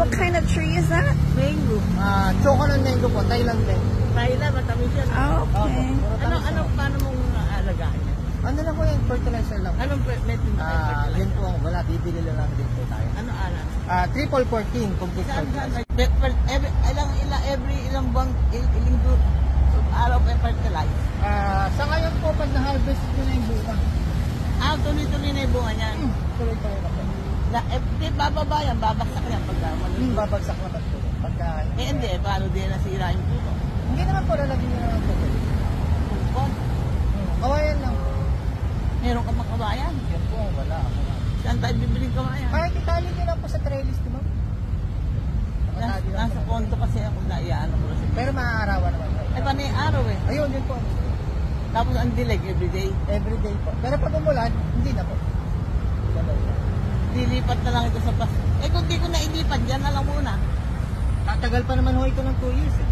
What kind of tree is that? Mango. Chocolate mango po, Thailand mango. Thailand, matamis yan. Oh, okay. Paano mong alagaan yan? Ano lang po yan, fertilizer lang. Anong method na fertilizer? Yun po, wala, bibili lang din po tayo. Ano alam? Triple 14, complete fertilizer. Every ilang buwan, ilang araw pa fertilize. Sa ngayon po, pag na-harvest nyo na yung bunga. Tuloy-tuloy na yung bunga niyan. Tuloy-tuloy na po. Bababa yan, babaksak yan pagka Babagsak naman po. Pagka, hindi, paano din nasira yung puto? Hindi naman po, lalagyan nyo naman po. Pulpon. Kawayan lang. Meron ka pang kawayan? Yan po, wala. Saan tayo bibiling kawayan? Kahit itali nyo lang po sa trellis, di ba? Nasa konto kasi ako na iyaano ko. Pero maaarawan naman. Paano yung araw eh? Ayun, yun po. Tapos ang dilig everyday? Everyday po. Pero pag umulan, hindi na po. Dilipat na lang ito sa pas. Kung di ko na ilipat, dyan na lang muna. Tatagal pa naman ho ito ng 2 years eh.